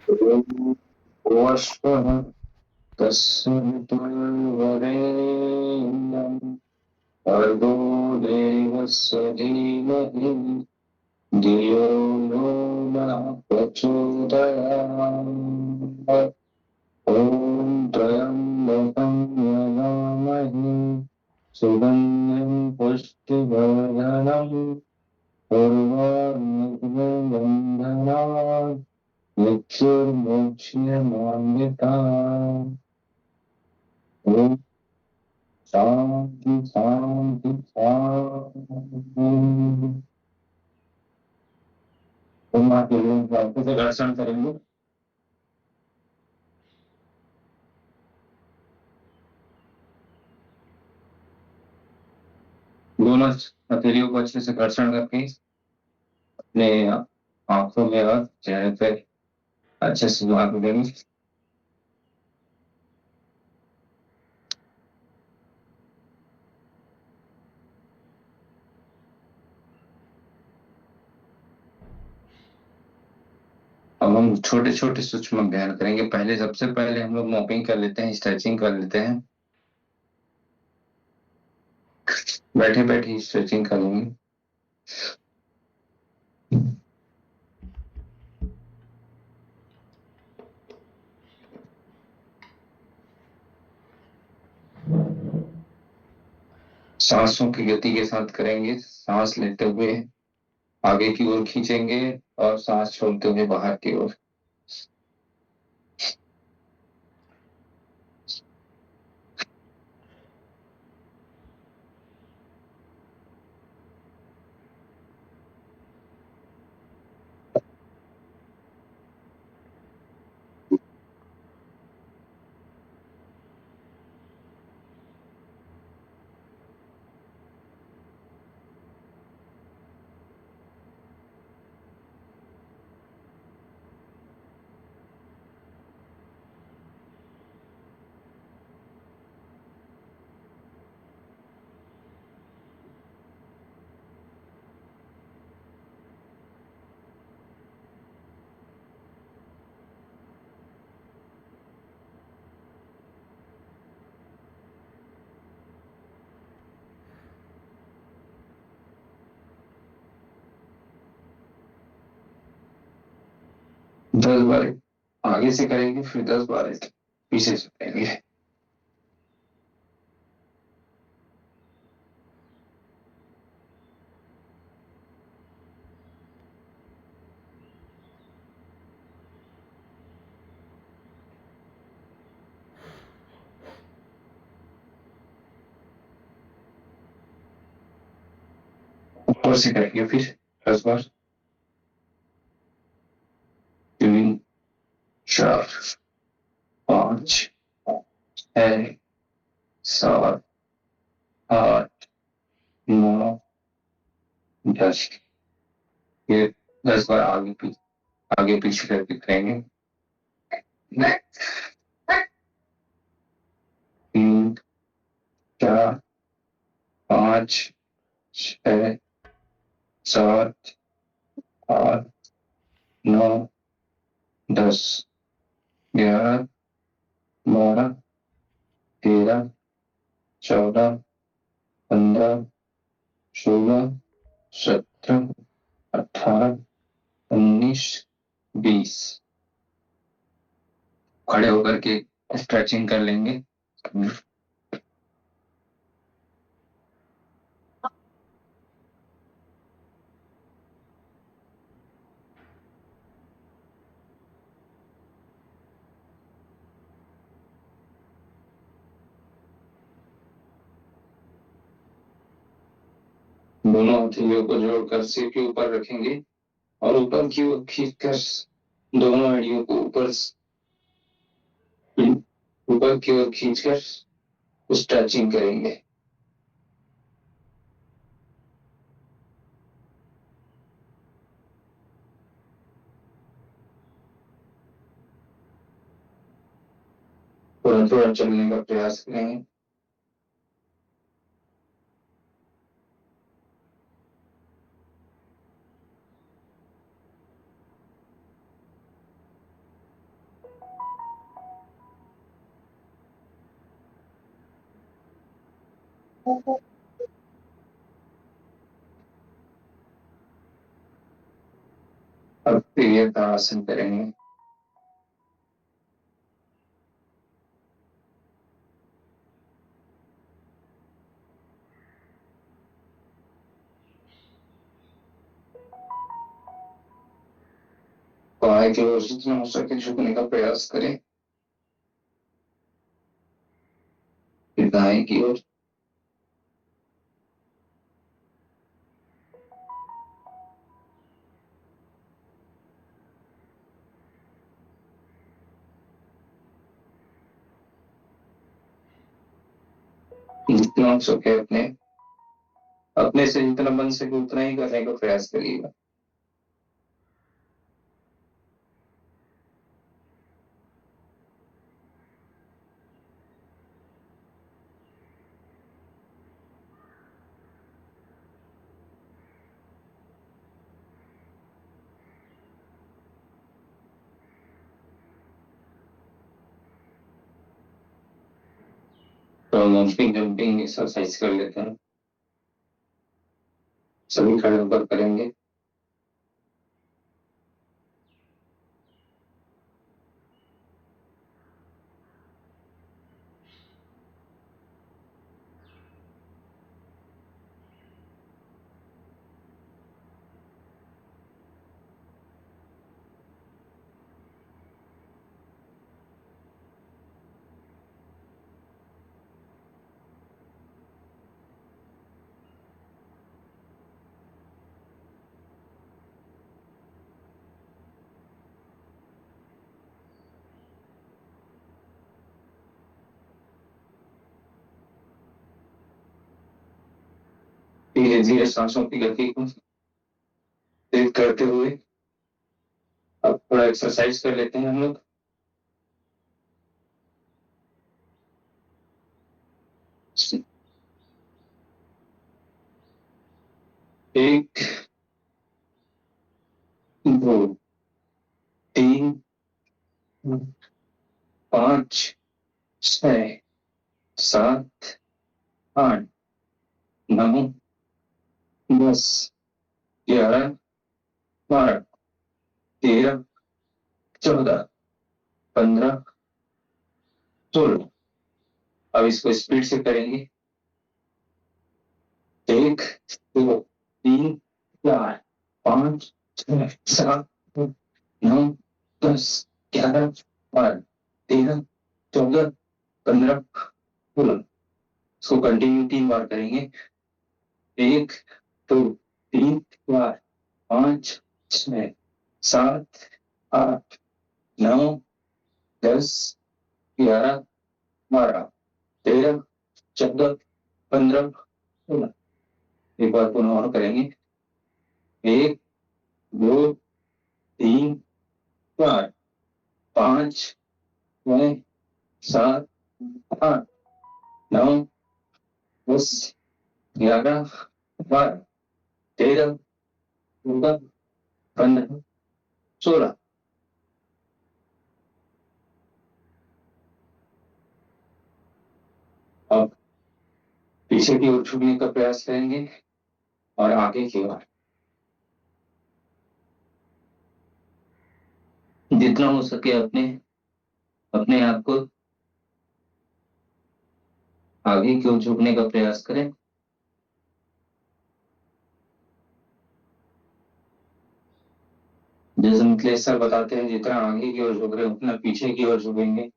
वश्वः तस्य वितुर्वरेण्यं भर्गो देवस्य धीमहि धियो यो नः प्रचोदयात्। ॐ त्र्यम्बकं यजामहे सुगन्धिं पुष्टिवर्धनम् उर्वारुकबन्धनात् मृत्युर्मोक्ष्यमामृतात्। ॐ शान्ति शान्ति शान्ति। तुम आप वापस से घर्षण करेंगे। दोनों हथेलियों को अच्छे से घर्षण करके अपने आंखों में और चेहरे पे अच्छे से लागू देंगे। अब हम छोटे छोटे सूक्ष्म अध्ययन करेंगे। पहले सबसे पहले हम लोग मॉपिंग कर लेते हैं, स्ट्रेचिंग कर लेते हैं। बैठे बैठे स्ट्रेचिंग करेंगे। सांसों की गति के साथ करेंगे। सांस लेते हुए आगे की ओर खींचेंगे और सांस छोड़ते हुए बाहर की ओर। दस बार आगे से करेंगे, फिर 10 बार पीछे से करेंगे। ऊपर से करेंगे फिर 10 बार। 3 4 5 6 7 8 9 10। ये 10 बार आगे पीछे करके करेंगे। 3 4 5 6 7 8 9 10 11 12 13 14 15 16 17 18 19 20। खड़े होकर के स्ट्रेचिंग कर लेंगे। दोनों हथेलियों को जोड़कर सिर के ऊपर रखेंगे और ऊपर की ओर खींचकर दोनों हड्डियों को ऊपर की ओर खींचकर स्ट्रेचिंग करेंगे। थोड़ा थोड़ा चलने का प्रयास करेंगे। अब प्रिय का आसन करेंगे। बाएं की ओर जितना हो सके झुकने का प्रयास करें, फिर दाएं की ओर। जितना हो सके अपने अपने से जितना बन सके उतना ही करने का प्रयास करिएगा। तो लंपिंग जंपिंग एक्सरसाइज कर लेते हैं, सभी खड़े होकर करेंगे। धीरे धीरे सांसों की गति को तेज करते हुए अब थोड़ा एक्सरसाइज कर लेते हैं हम लोग। एक, दो, तीन, 5, 6, 7, 8, 9, 10, 11, 12, 13, 14, 15, 16। अब इसको स्पीड से करेंगे। 1, 2, 3, 4, 5, 6, 7, 9, 10, 11, 12, 13, 14, 15, 16। इसको कंटिन्यू 3 बार करेंगे। 1, 2, 3, 4, 5, 6, 7, 8, 9, 10, 11, 12, 13, 14, 15, 16। एक बार पुनः और करेंगे। 1, 2, 3, 4, 5, 6, 7, 8, 9, 10, 11, 12, 13, 14, 15, 16। अब पीछे की ओर झुकने का प्रयास करेंगे और आगे की ओर जितना हो सके अपने अपने आप को आगे की ओर झुकने का प्रयास करें। जैसे मिथिलेश सर बताते हैं, जितना आगे की ओर झुक रहे हैं उतना पीछे की ओर झुकेंगे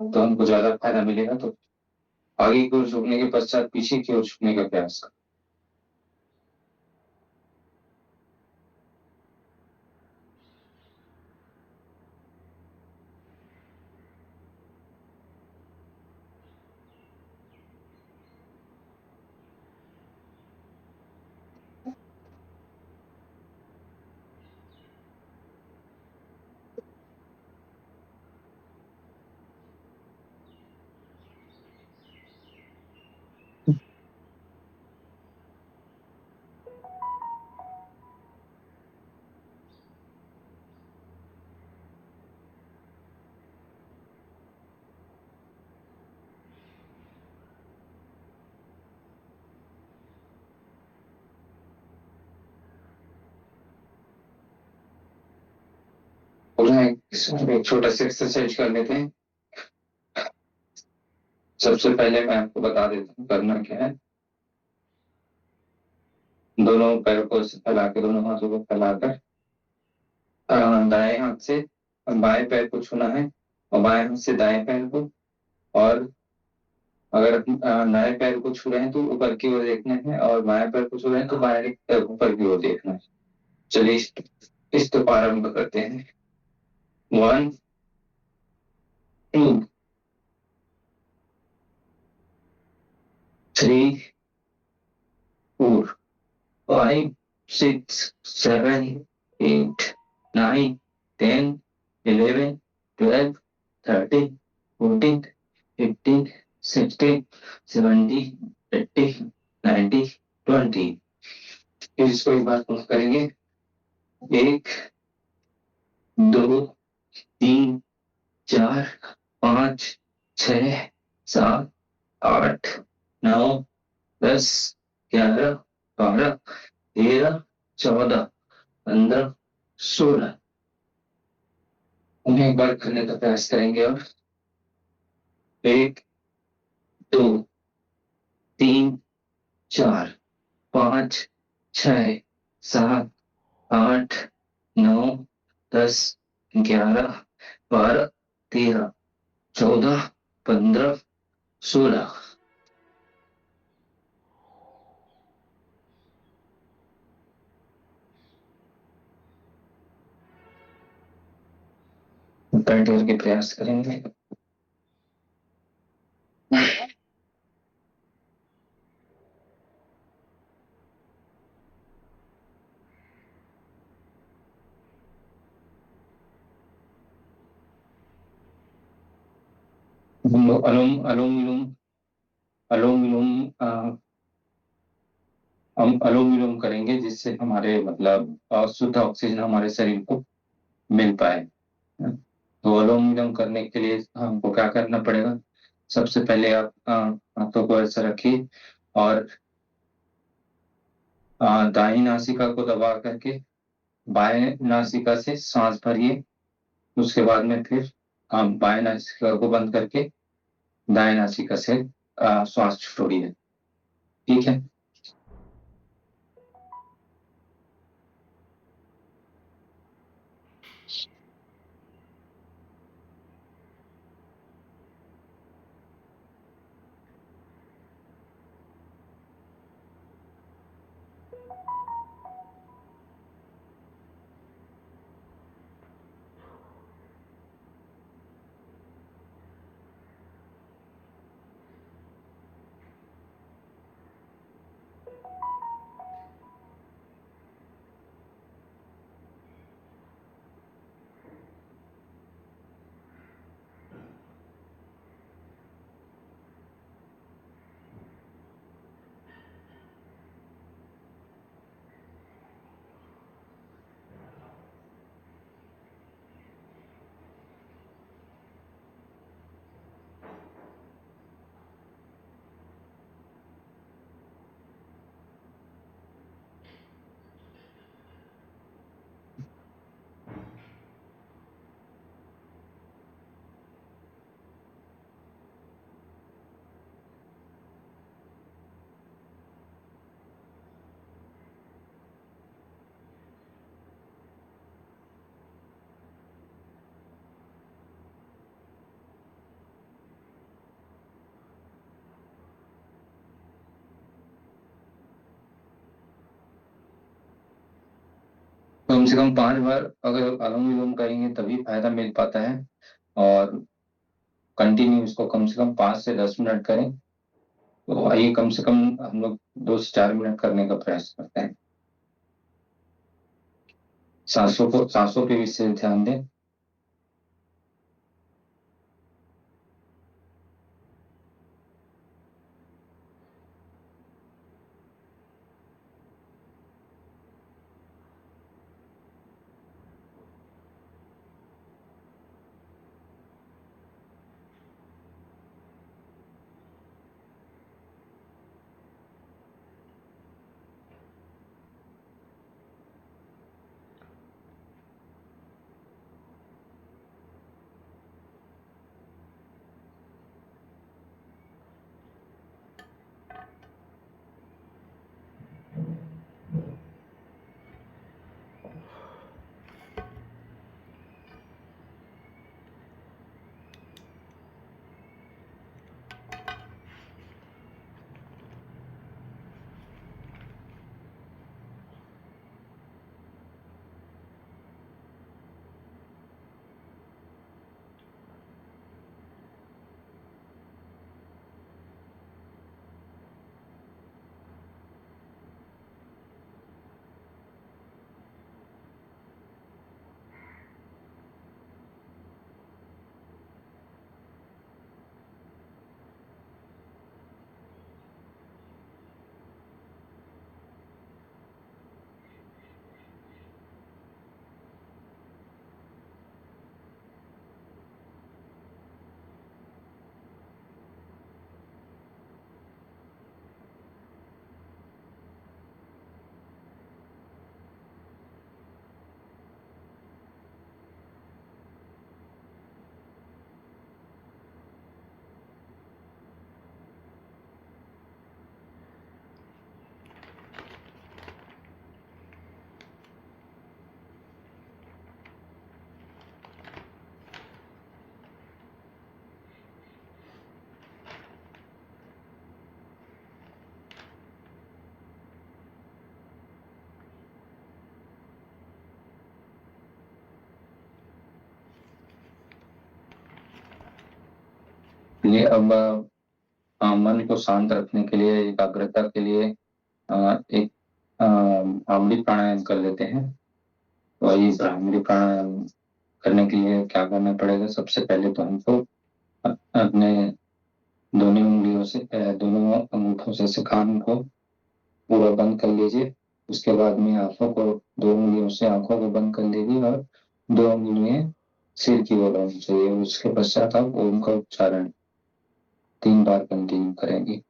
तो हमको ज्यादा फायदा मिलेगा। तो आगे की ओर झुकने के पश्चात पीछे की ओर झुकने का प्रयास करें। इसमें एक छोटा सा एक्सरसाइज कर लेते हैं। सबसे पहले मैं आपको बता देता हूँ करना क्या है। दोनों पैरों को फैला के, दोनों हाथों को फैलाकर दाएं हाथ से बाएं पैर को छूना है और बाएं हाथ से दाएं पैर को। और अगर दाएं पैर को छू रहे हैं तो ऊपर की ओर देखना है और बाएं पैर को छू रहे हैं तो बाएं ऊपर की ओर देखना है। चलिए इस तो आरंभ करते हैं। 1 2 3 4 5 6 7 8 9 10 11 12 13 14 15 16 17 18 19 20। फिर इसको एक बार पूर्ण करेंगे। 1 2 3 4 5 6 7 8 9 10 11 12 13 14 15 16। उन्हें एक बार करने का प्रयास करेंगे। और 1 2 3 4 5 6 7 8 9 10 11 12 13 14 15 16। बैठ करके प्रयास करेंगे। हम लोग अनुलोम विलोम अनुलोम विलोम हम अनुलोम विलोम करेंगे, जिससे हमारे मतलब शुद्ध ऑक्सीजन हमारे शरीर को मिल पाए। तो अनुलोम विलोम करने के लिए हमको क्या करना पड़ेगा। सबसे पहले आप हाथों को ऐसा रखिए और दाहिनी नासिका को दबा करके बाएं नासिका से सांस भरिए। उसके बाद में फिर आप बाएं नासिका को बंद करके दाएं नासिका से श्वास छोड़िए। ठीक है। कम से कम 5 बार अगर अनुलोम विलोम करेंगे तभी फायदा मिल पाता है। और कंटिन्यू इसको कम से कम 5 से 10 मिनट करें। तो आइए कम से कम हम लोग 2 से 4 मिनट करने का प्रयास करते हैं। सांसों पे विशेष ध्यान दें। चलिए अब मन को शांत रखने के लिए, एकाग्रता के लिए एक भ्रामरी प्राणायाम कर लेते हैं। तो ये भ्रामरी प्राणायाम करने के लिए क्या करना पड़ेगा? सबसे पहले तो हमको अपने दोनों उंगलियों से, दोनों अंगूठों से कान को पूरा बंद कर लीजिए। उसके बाद में आंखों को, दो उंगलियों से आंखों को बंद कर लीजिए और दो उंगलियां सिर की ओर होनी चाहिए। उसके पश्चात आप ओम का उच्चारण 3 बार कंटिन्यू करेंगे।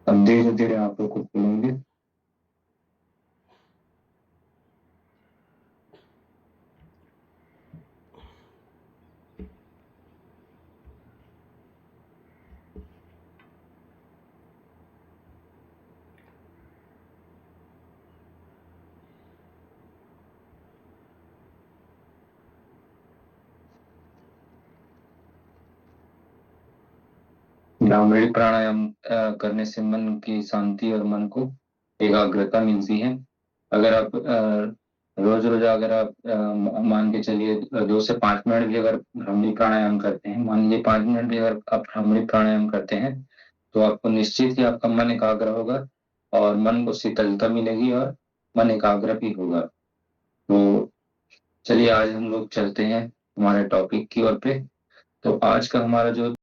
अब धीरे धीरे आंखों को खोलेंगे। भ्रामरी प्राणायाम करने से मन की शांति और मन को एकाग्रता मिलती है। अगर आप रोज रोज अगर आप मान के चलिए 2 से 5 मिनट भी अगर भ्रामरी प्राणायाम करते हैं, मान लीजिए 5 मिनट भी अगर आप भ्रामरी प्राणायाम करते हैं, तो आपको निश्चित ही आपका मन एकाग्र होगा और मन को शीतलता मिलेगी और मन एकाग्र भी होगा। तो चलिए आज हम लोग चलते हैं हमारे टॉपिक की ओर पे। तो आज का हमारा जो